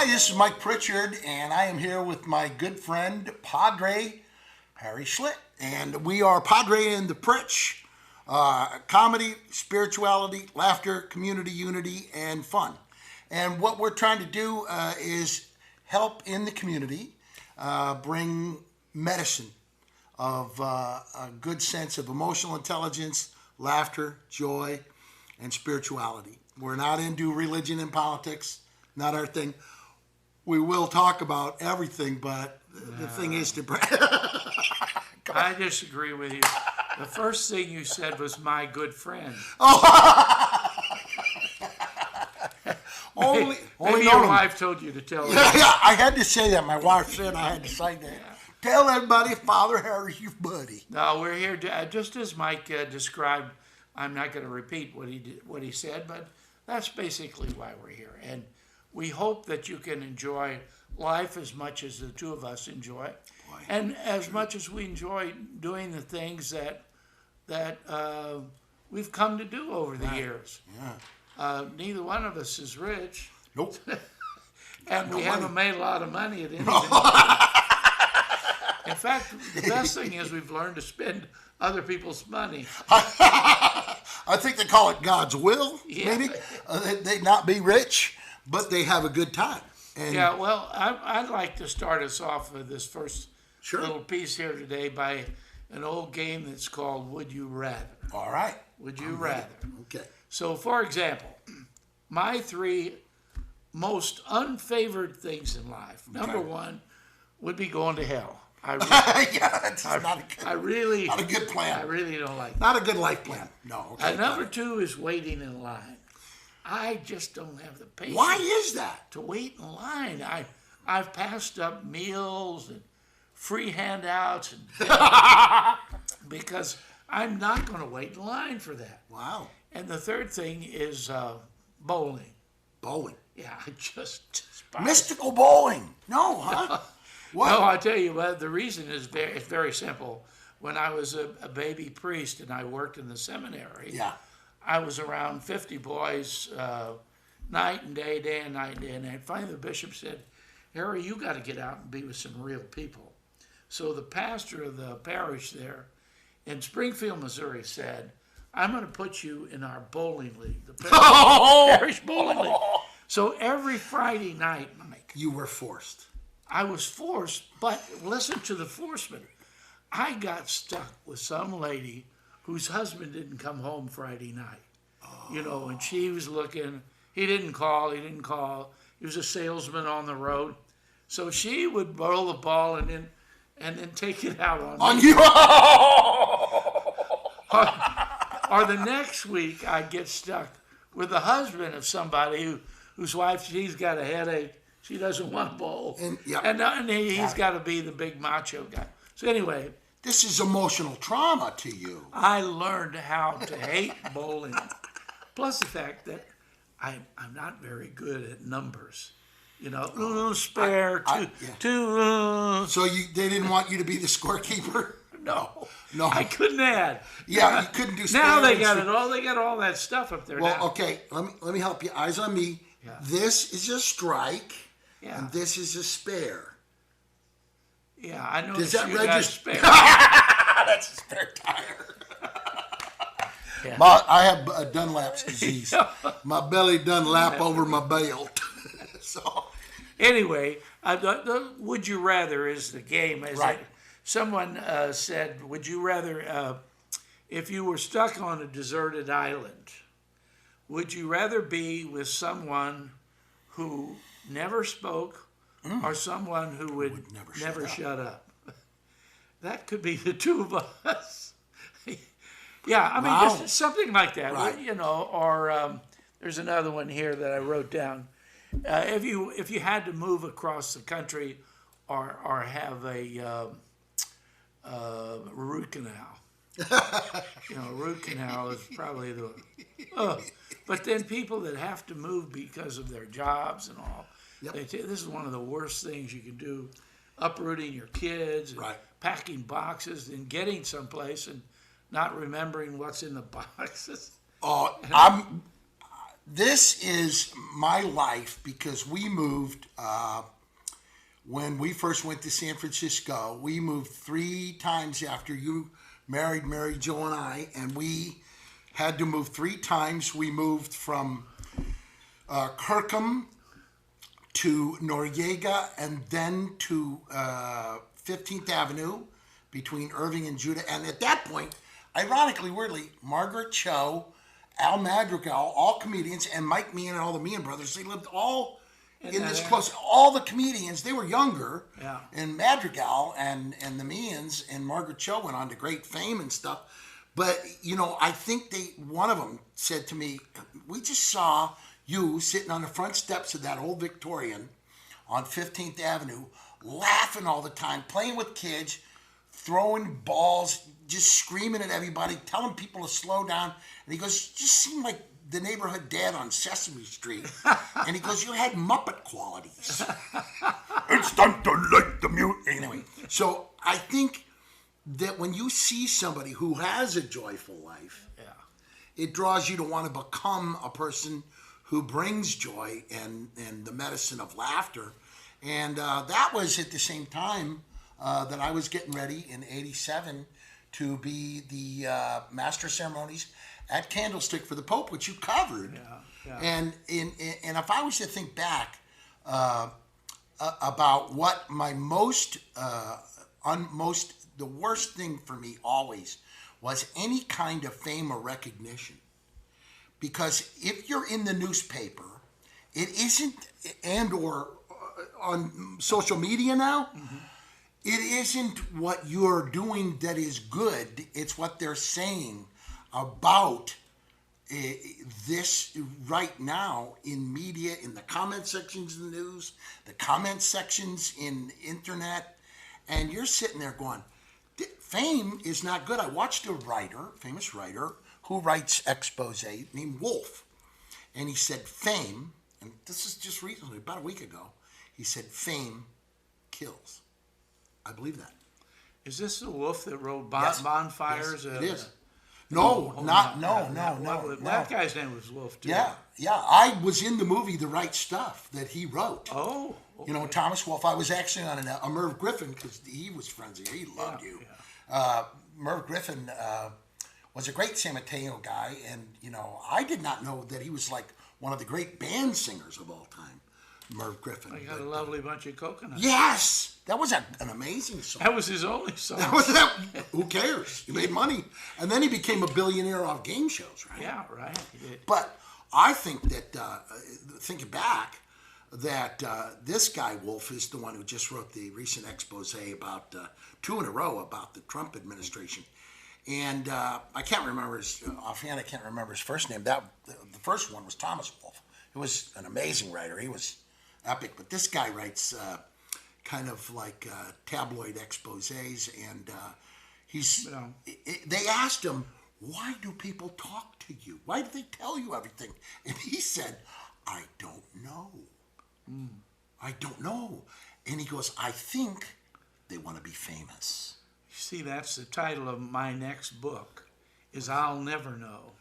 Hi, this is Mike Pritchard, and I am here with my good friend, Padre Harry Schlitt. And we are Padre and the Pritch. Comedy, spirituality, laughter, community unity, and fun. And what we're trying to do is help in the community, bring medicine of a good sense of emotional intelligence, laughter, joy, and spirituality. We're not into religion and politics, not our thing. We will talk about everything, but the thing is to bring... I disagree with you. The first thing you said was my good friend. Only Maybe your wife told you to tell her. Yeah, I had to say that. My wife said I had to say that. Yeah. Tell everybody Father Harry's your buddy. No, we're here to, just as Mike described. I'm not going to repeat what he said, but that's basically why we're here. And we hope that you can enjoy life as much as the two of us enjoy, and as much as we enjoy doing the things that we've come to do over the years. Yeah. Neither one of us is rich. Nope. And we haven't made a lot of money at anything. In fact, the best thing is we've learned to spend other people's money. I think they call it God's will, maybe. They not be rich, but they have a good time. And yeah, well, I'd like to start us off with this first little piece here today by an old game that's called Would You Rather. All right. Would you rather? Okay. So, for example, my three most unfavored things in life. Number one would be going to hell. Not a good plan. I really don't like that. Not a good life plan. No. Okay. And number two is waiting in line. I just don't have the patience. Why is that? To wait in line. I've passed up meals and free handouts and because I'm not going to wait in line for that. Wow. And the third thing is bowling. Bowling? Yeah, I just despise mystical bowling. No, huh? What? No, I tell you what, the reason is it's very simple. When I was a baby priest and I worked in the seminary, I was around 50 boys night and day, day and night, day and night. Finally, the bishop said, Harry, you got to get out and be with some real people. So the pastor of the parish there in Springfield, Missouri said, I'm going to put you in our bowling league, the parish bowling league. So every Friday night, Mike. You were forced. I was forced, but listen to the forcement. I got stuck with some lady whose husband didn't come home Friday night. You know, and she was looking. He didn't call. He was a salesman on the road. So she would roll the ball and then take it out on me. You? Or the next week, I'd get stuck with the husband of somebody whose wife, she's got a headache. She doesn't want to bowl. And he's got to be the big macho guy. So anyway. This is emotional trauma to you. I learned how to hate bowling. Plus the fact that I'm not very good at numbers. You know, spare, two. So they didn't want you to be the scorekeeper? No. I couldn't add. Yeah, you couldn't do spare. Now they got it all. They got all that stuff up there now. Okay, let me help you. Eyes on me. Yeah. This is a strike. Yeah. And this is a spare. Yeah, I know. Does that register? That's a spare tire. Yeah. I have Dunlap's disease. My belly done lap over my belt. So, anyway, the Would You Rather is the game. Someone said, would you rather, if you were stuck on a deserted island, would you rather be with someone who never spoke or someone who would never shut up? That could be the two of us. Yeah, I mean, just something like that. Right. You know, or there's another one here that I wrote down. If you had to move across the country or have a root canal. You know, root canal is probably the... But then people that have to move because of their jobs and all, this is one of the worst things you can do, uprooting your kids, and packing boxes and getting someplace and not remembering what's in the boxes. This is my life because we moved when we first went to San Francisco. We moved 3 times after you married Mary Jo and I, and we had to move 3 times. We moved from Kirkham to Noriega and then to 15th Avenue between Irving and Judah. And at that point, ironically, weirdly, Margaret Cho, Al Madrigal, all comedians, and Mike Meehan and all the Meehan brothers, they lived all in this close. All the comedians, they were younger. Yeah. And Madrigal and the Meehans and Margaret Cho went on to great fame and stuff. But, you know, I think one of them said to me, we just saw you sitting on the front steps of that old Victorian on 15th Avenue, laughing all the time, playing with kids, throwing balls, just screaming at everybody, telling people to slow down. And he goes, you just seemed like the neighborhood dad on Sesame Street. And he goes, you had Muppet qualities. It's time to light the mute. Anyway, so I think that when you see somebody who has a joyful life, it draws you to want to become a person who brings joy and the medicine of laughter. And that was at the same time that I was getting ready in '87 to be the master of ceremonies at Candlestick for the Pope, which you covered. And if I was to think back about what my the worst thing for me always was any kind of fame or recognition. Because if you're in the newspaper, it isn't, and or on social media now, it isn't what you're doing that is good. It's what they're saying about this right now in media, in the comment sections of the news, the comment sections in internet, and you're sitting there going, fame is not good. I watched a famous writer, who writes expose named Wolfe. And he said fame, and this is just recently, about a week ago, he said fame kills. I believe that. Is this the Wolfe that wrote Yes. Bonfires? Yes, it is. No. That guy's name was Wolfe, too. Yeah. I was in the movie The Right Stuff that he wrote. Oh. Okay. You know, Thomas Wolfe. I was actually on a Merv Griffin, because he was friends with you. He loved you. Merv Griffin was a great San Mateo guy, and, you know, I did not know that he was like one of the great band singers of all time, Merv Griffin. I got a lovely bunch of coconuts. Yes! That was an amazing song. That was his only song. Who cares? He made money. And then he became a billionaire off game shows, right? Yeah, right. He did. But I think that, thinking back, that this guy, Wolfe, is the one who just wrote the recent expose about 2 in a row about the Trump administration. And I can't remember offhand, I can't remember his first name. The first one was Thomas Wolfe. He was an amazing writer. He was epic. But this guy writes kind of like tabloid exposés. And they asked him, why do people talk to you? Why do they tell you everything? And he said, I don't know. I don't know. And he goes, I think they want to be famous. See, that's the title of my next book, is I'll Never Know.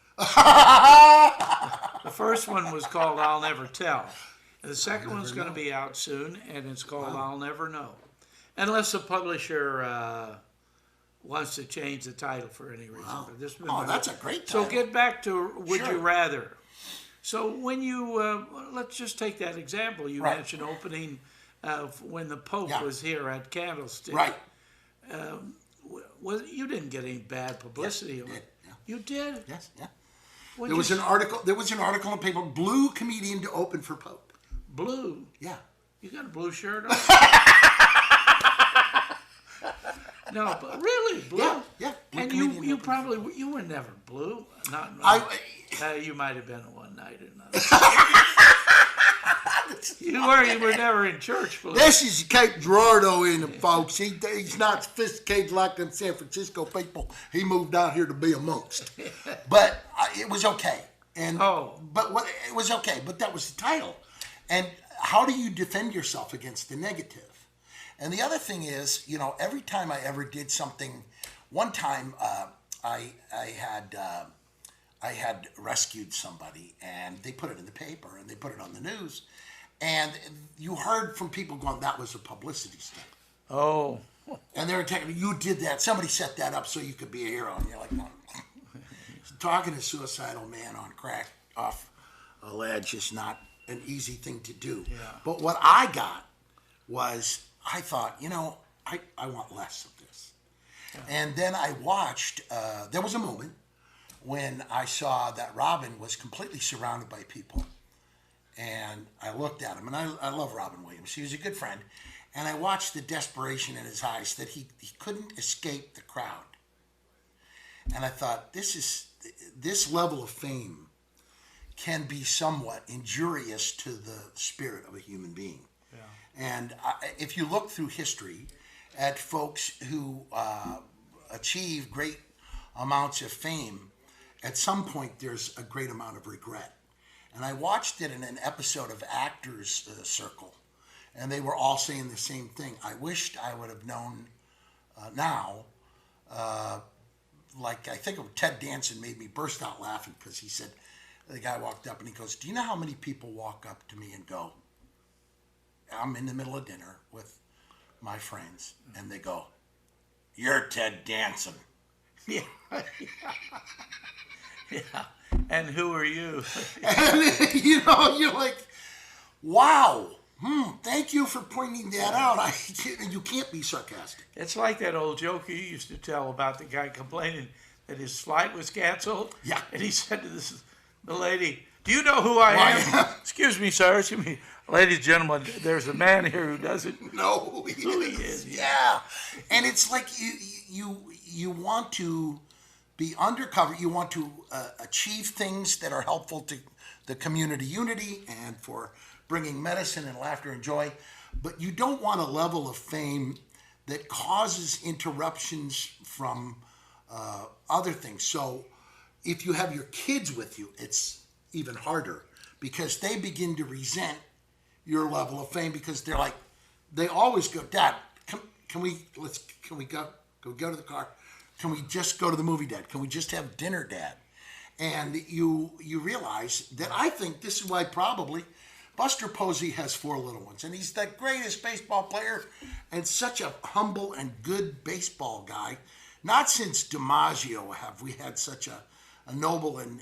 The first one was called I'll Never Tell. And the second one's going to be out soon, and it's called I'll Never Know. Unless the publisher wants to change the title for any reason. Wow. But this That's a great title. So get back to Would Sure. You Rather. So when you, let's just take that example. You Right. mentioned opening when the Pope Yeah. was here at Candlestick. Right. Well, you didn't get any bad publicity. Yes, I did, yeah. You did? Yes, yeah. What'd There was you an article in the paper, blue comedian to open for Pope. Blue? Yeah. You got a blue shirt on? No, but really, blue? Yeah. Blue And comedian you opened for probably, you were never blue. Not you might have been one night or another. You were never in church blue. This is Cape Girardeau in him, folks. He's not sophisticated like them San Francisco people. He moved out here to be amongst. But it was okay. And it was okay. But that was the title. And how do you defend yourself against the negative? And the other thing is, you know, every time I ever did something, one time I had I had rescued somebody, and they put it in the paper, and they put it on the news, and you heard from people going, that was a publicity stunt. Oh. And they were telling you did that. Somebody set that up so you could be a hero. And you're like, no. Talking to a suicidal man on crack off a ledge is not an easy thing to do. Yeah. But what I got was, I thought, I want less of this. Yeah. And then I watched, there was a moment when I saw that Robin was completely surrounded by people. And I looked at him, and I love Robin Williams. He was a good friend. And I watched the desperation in his eyes that he couldn't escape the crowd. And I thought, this level of fame can be somewhat injurious to the spirit of a human being. Yeah. And if you look through history at folks who achieve great amounts of fame, at some point there's a great amount of regret. And I watched it in an episode of Actors Circle. And they were all saying the same thing. I wished I would have known now. Like, I think Ted Danson made me burst out laughing because he said, the guy walked up and he goes, do you know how many people walk up to me and go, I'm in the middle of dinner with my friends, and they go, you're Ted Danson. Yeah. Yeah. And who are you? And, you're like, wow. Thank you for pointing that out. You can't be sarcastic. It's like that old joke you used to tell about the guy complaining that his flight was canceled. Yeah. And he said to the lady, do you know who I am? Excuse me, sir. Excuse me. Ladies and gentlemen, there's a man here who doesn't know who he is. Yeah. And it's like you want to be undercover. You want to achieve things that are helpful to the community unity and for bringing medicine and laughter and joy, but you don't want a level of fame that causes interruptions from other things. So if you have your kids with you, it's even harder because they begin to resent your level of fame because they're like, they always go, Dad, can we go to the car? Can we just go to the movie, Dad? Can we just have dinner, Dad? And you realize that I think this is why probably Buster Posey has 4 little ones, and he's the greatest baseball player and such a humble and good baseball guy. Not since DiMaggio have we had such a noble and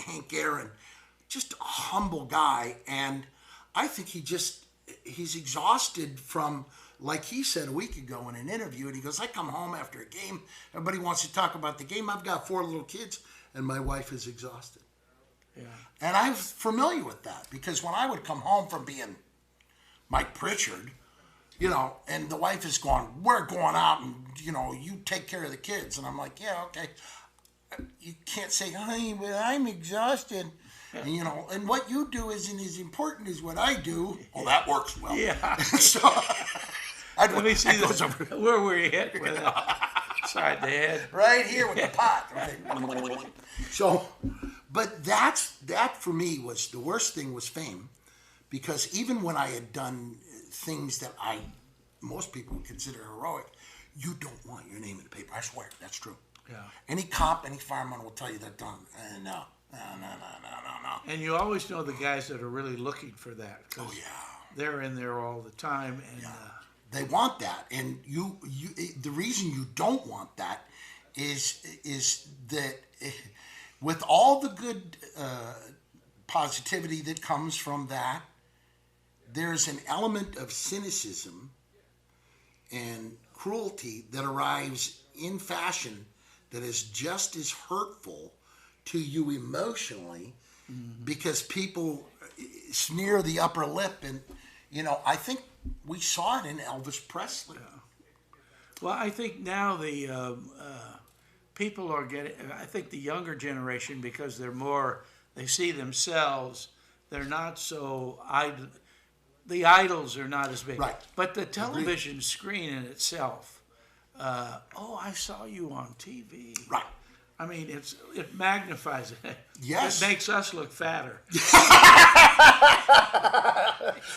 Hank Aaron, just a humble guy. And I think he's exhausted from, like he said a week ago in an interview, and he goes, I come home after a game, everybody wants to talk about the game. I've got 4 little kids, and my wife is exhausted. Yeah. And I'm familiar with that because when I would come home from being Mike Pritchard, and the wife is going, we're going out and, you take care of the kids. And I'm like, yeah, okay. You can't say, honey, but I'm exhausted. And, and what you do isn't as important as what I do. Well, that works well. Yeah. So, let me see where were you hit with it? Side the head. Right here with the pot. Right? So, but that for me was the worst thing was fame, because even when I had done things that most people would consider heroic, you don't want your name in the paper. I swear, that's true. Yeah. Any cop, any fireman will tell you that. No. And you always know the guys that are really looking for that. Oh yeah. They're in there all the time, and they want that. And you the reason you don't want that is that with all the good positivity that comes from that, there's an element of cynicism and cruelty that arrives in fashion that is just as hurtful to you emotionally, because people sneer the upper lip. And, I think we saw it in Elvis Presley. Yeah. Well, I think now the people are getting, I think the younger generation, because they see themselves, they're not so, the idols are not as big. Right. But the television screen in itself, I saw you on TV. Right. I mean, it magnifies it. Yes. It makes us look fatter.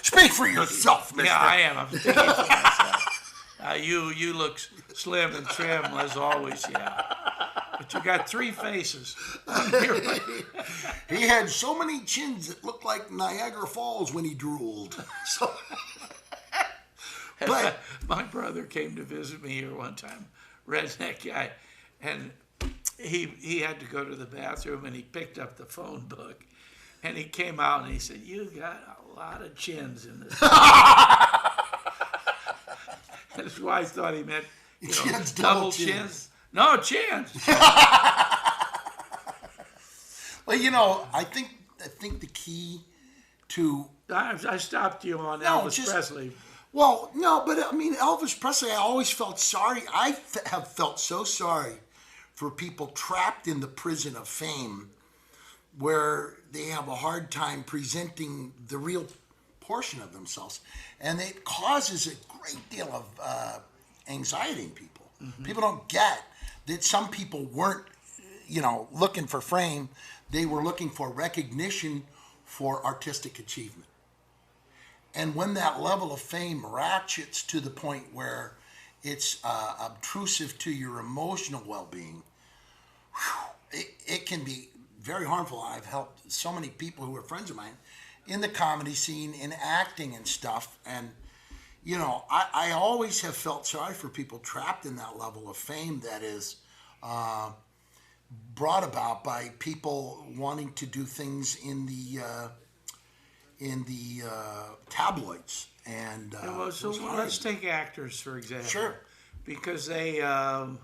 Speak for yourself, mister. Yeah, I am. I'm speaking for myself. You look slim and trim as always, yeah. But you got three faces. He had so many chins that looked like Niagara Falls when he drooled. So, but My brother came to visit me here one time, redneck guy, and he had to go to the bathroom, and he picked up the phone book, and he came out and he said, "You got a lot of chins in this." And his wife thought he meant, Chins, double chins. chins. No, chins. Well, I think the key to I stopped you on No, Elvis just- Presley. Well, no, but I mean, Elvis Presley, I always felt sorry. Have felt so sorry for people trapped in the prison of fame where they have a hard time presenting the real portion of themselves. And it causes a great deal of anxiety in people. Mm-hmm. People don't get that some people weren't, looking for fame. They were looking for recognition for artistic achievement. And when that level of fame ratchets to the point where it's obtrusive to your emotional well-being, it can be very harmful. I've helped so many people who are friends of mine in the comedy scene, in acting and stuff. And, I always have felt sorry for people trapped in that level of fame that is brought about by people wanting to do things in the tabloids. And So let's take actors for example. Sure. Because they have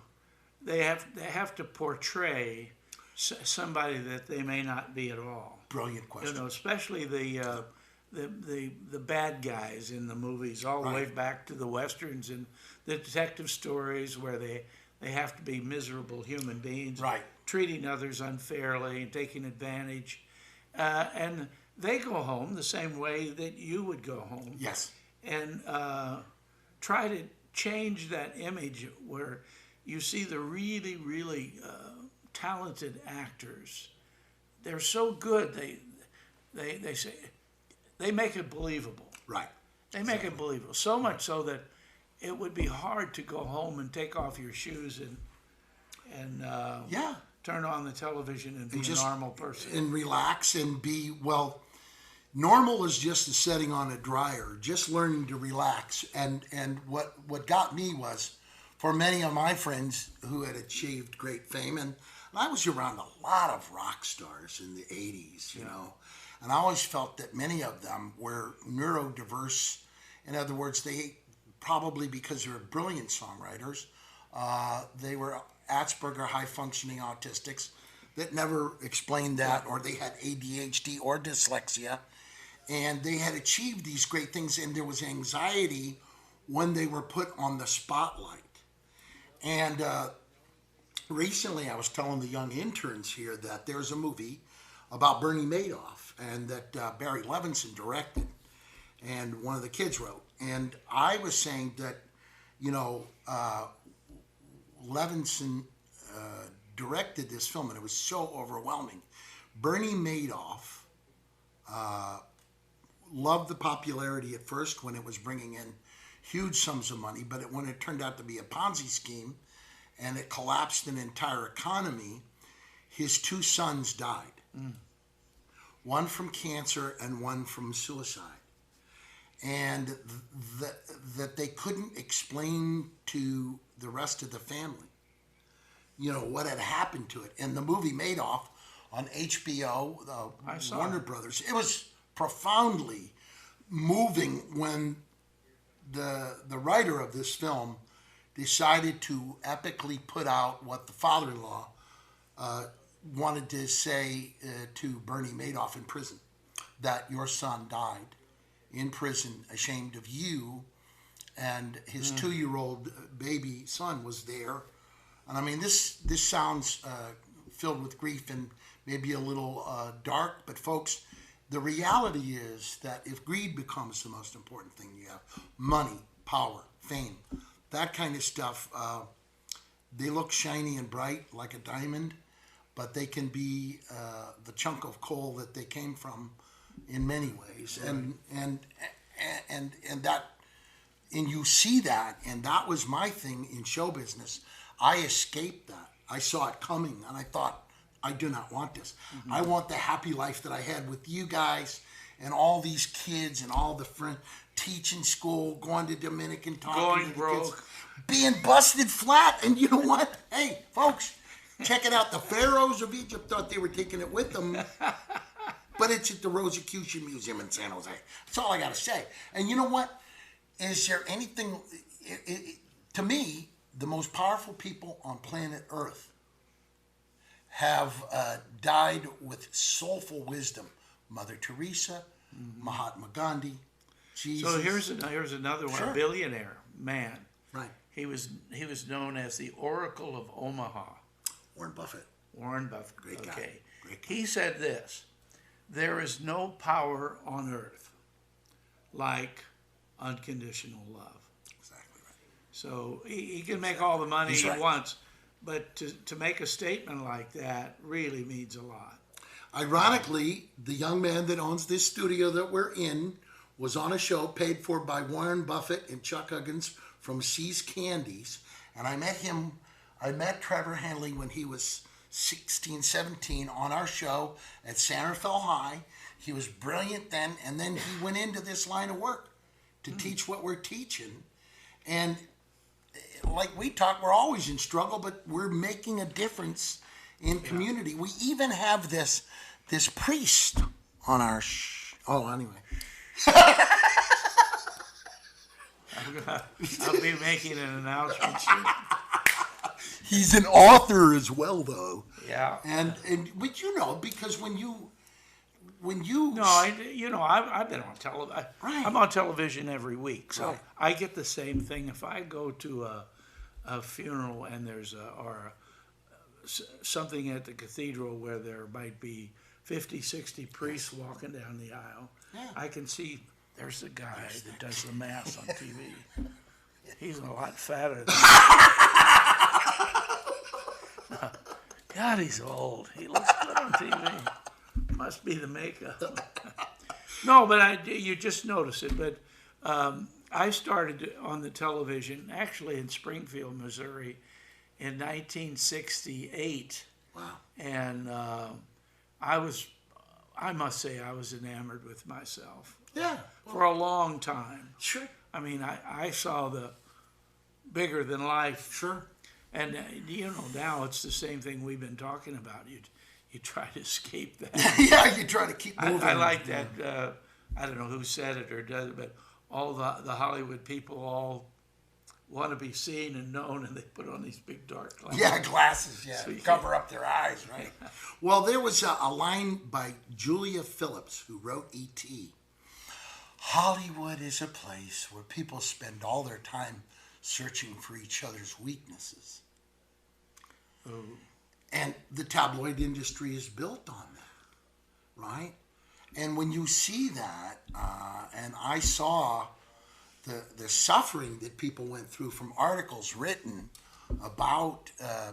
to portray somebody that they may not be at all. Brilliant question. Especially the bad guys in the movies, all the way back to the westerns and the detective stories where they have to be miserable human beings, Right. treating others unfairly and taking advantage, and they go home the same way that you would go home. Yes. And try to change that image where you see the really, really talented actors. They're so good. They say they make it believable. Right. They make it believable. So much so that it would be hard to go home and take off your shoes and Yeah. turn on the television and be a normal person. And relax and be, normal is just a setting on a dryer, just learning to relax. And what got me was, for many of my friends who had achieved great fame, and I was around a lot of rock stars in the 80s, and I always felt that many of them were neurodiverse. In other words, they probably, because they were brilliant songwriters, they were Asperger high-functioning autistics that never explained that, or they had ADHD or dyslexia, and they had achieved these great things, and there was anxiety when they were put on the spotlight. And recently I was telling the young interns here that there's a movie about Bernie Madoff, and that Barry Levinson directed, and one of the kids wrote. And I was saying that, Levinson directed this film, and it was so overwhelming. Bernie Madoff loved the popularity at first when it was bringing in huge sums of money, but when it turned out to be a Ponzi scheme and it collapsed an entire economy, his two sons died. One from cancer and one from suicide. And that they couldn't explain to the rest of the family, what had happened to it. And the movie Madoff on HBO, Warner Brothers, it was profoundly moving when the writer of this film decided to epically put out what the father-in-law wanted to say to Bernie Madoff in prison, that your son died in prison, ashamed of you, and his 2-year-old baby son was there. And I mean, this sounds filled with grief and maybe a little dark, but folks, the reality is that if greed becomes the most important thing you have, money, power, fame, that kind of stuff, they look shiny and bright like a diamond, but they can be the chunk of coal that they came from in many ways. Right. And that, and you see that, and that was my thing in show business. I escaped that. I saw it coming, and I thought, I do not want this. I want the happy life that I had with you guys and all these kids and all the friends, teaching school, going to Dominican, talking Going to the broke. kids, being busted flat. And you know what? Hey, folks, check it out. The pharaohs of Egypt thought they were taking it with them, but it's at the Rosicrucian Museum in San Jose. That's all I got to say. And you know what? Is there anything, to me, the most powerful people on planet Earth have died with soulful wisdom. Mother Teresa, Mahatma Gandhi, Jesus. So here's another one. Sure. A billionaire man. Right. He was known as the Oracle of Omaha. Warren Buffett. Warren Buffett. Great guy. Okay. Great guy. He said this: there is no power on earth like unconditional love. Exactly right. So he can make all the money He's he right. wants, but to make a statement like that really means a lot. Ironically, the young man that owns this studio that we're in was on a show paid for by Warren Buffett and Chuck Huggins from See's Candies. And I met Trevor Henley when he was 16, 17 on our show at Santa Fe High. He was brilliant then, and then he went into this line of work to teach what we're teaching. And like we talk, we're always in struggle, but we're making a difference in community. We even have this priest on our anyway. I'll be making an announcement soon. He's an author as well, though. Yeah. And but you know, because when you No, I've been on television. Right. I'm on television every week, so Right. I get the same thing. If I go to a funeral and there's something at the cathedral where there might be 50, 60 priests walking down the aisle, I can see there's the guy that does the mass on TV. He's a lot fatter than God, he's old. He looks good on TV. Must be the makeup. No, but you just notice it. But I started on the television, actually in Springfield, Missouri, in 1968. wow, And I must say, I was enamored with myself for a long time. sure, I mean, I saw the bigger than life. sure, And now it's the same thing we've been talking about. You try to escape that. yeah. You try to keep moving. I like that. I don't know who said it or does it, but all the Hollywood people all want to be seen and known, and they put on these big dark glasses. Yeah, glasses. Yeah, So you cover up their eyes, right? Well, there was a line by Julia Phillips who wrote E.T. Hollywood is a place where people spend all their time searching for each other's weaknesses. Oh. And the tabloid industry is built on that, right? And when you see that, and I saw the suffering that people went through from articles written about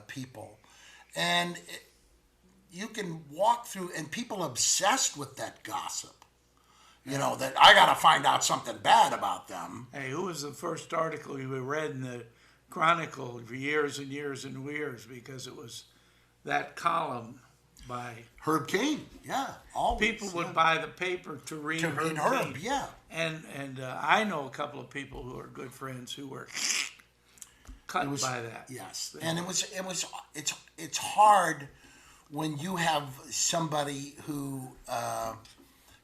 people, and you can walk through, and people obsessed with that gossip. You know, that I got to find out something bad about them. Hey, who was the first article you read in the Chronicle for years and years and years? Because it was that column by Herb Cain, yeah. Always, people would buy the paper to read Herb Herb, Cain. yeah. And I know a couple of people who are good friends who were cut by that. Yes, and it's hard when you have somebody who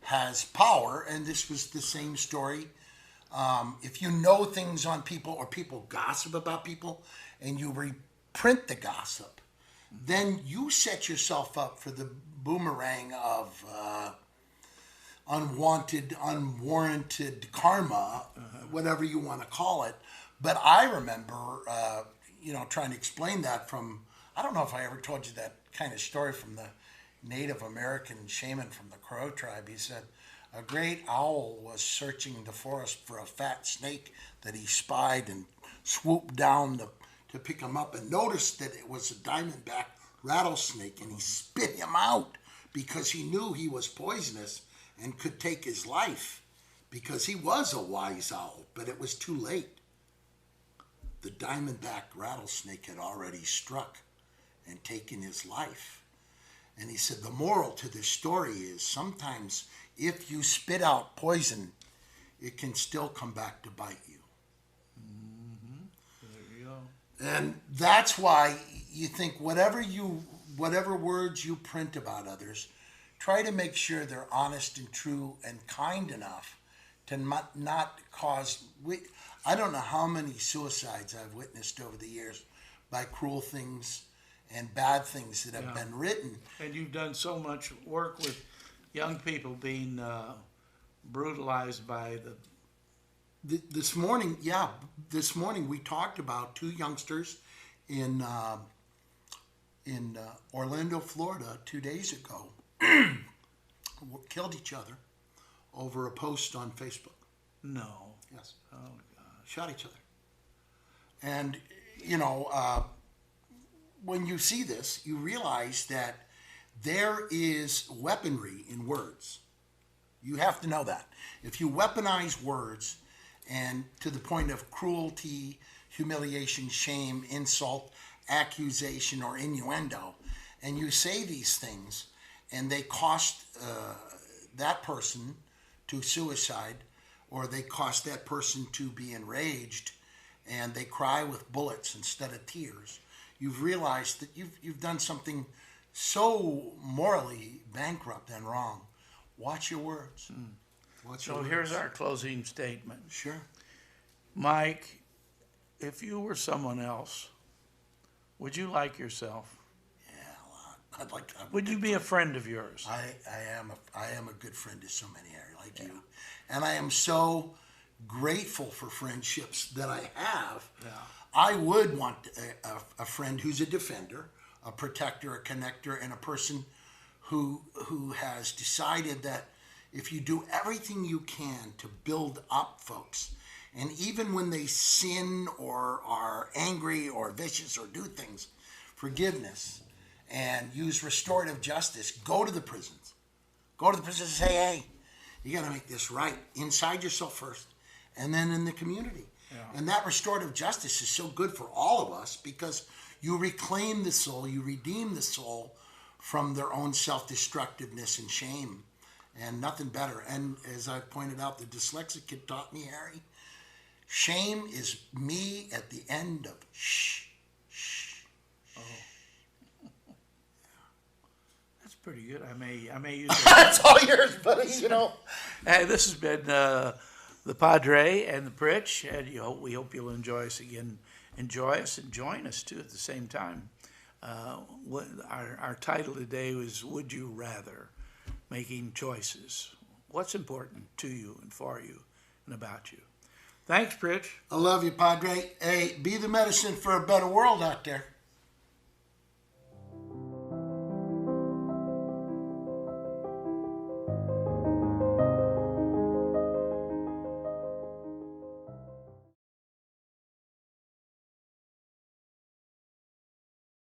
has power, and this was the same story. If you know things on people, or people gossip about people, and you reprint the gossip, then you set yourself up for the boomerang of unwarranted karma, whatever you want to call it. But I remember, trying to explain that from, I don't know if I ever told you that kind of story from the Native American shaman from the Crow tribe. He said, a great owl was searching the forest for a fat snake that he spied and swooped down to pick him up, and noticed that it was a diamondback rattlesnake, and he spit him out because he knew he was poisonous and could take his life, because he was a wise owl, but it was too late. The diamondback rattlesnake had already struck, and taken his life. And he said the moral to this story is sometimes if you spit out poison, it can still come back to bite you. There you go. And that's why you think whatever words you print about others, try to make sure they're honest and true and kind enough to not cause. I don't know how many suicides I've witnessed over the years by cruel things and bad things that have been written. And you've done so much work with young people being brutalized by This morning we talked about two youngsters in Orlando, Florida, 2 days ago, killed each other over a post on Facebook. No. Yes. Oh, God. Shot each other. And, when you see this, you realize that there is weaponry in words. You have to know that. If you weaponize words and to the point of cruelty, humiliation, shame, insult, accusation, or innuendo, and you say these things and they cost that person to suicide, or they cost that person to be enraged, and they cry with bullets instead of tears, you've realized that you've done something so morally bankrupt and wrong. Watch your words. So here's our closing statement. Sure. Mike, if you were someone else, would you like yourself? Yeah, a lot. I'd like to. Would you be a friend of yours? I am a good friend to so many, Harry, like you, and I am so grateful for friendships that I have. Yeah. I would want a friend who's a defender, a protector, a connector, and a person who has decided that if you do everything you can to build up folks, and even when they sin or are angry or vicious or do things, forgiveness and use restorative justice, go to the prisons. Go to the prisons and say, hey, you got to make this right inside yourself first and then in the community. Yeah. And that restorative justice is so good for all of us because you reclaim the soul, you redeem the soul from their own self-destructiveness and shame, and nothing better. And as I pointed out, the dyslexic kid taught me, Harry, shame is me at the end of shh, shh. Oh. That's pretty good. I may use that. That's all yours, buddy, Hey, this has been the Padre and the Pritch, and we hope you'll enjoy us again. Enjoy us and join us, too, at the same time. Our title today was Would You Rather? Making choices. What's important to you and for you and about you. Thanks, Pritch. I love you, Padre. Hey, be the medicine for a better world out there.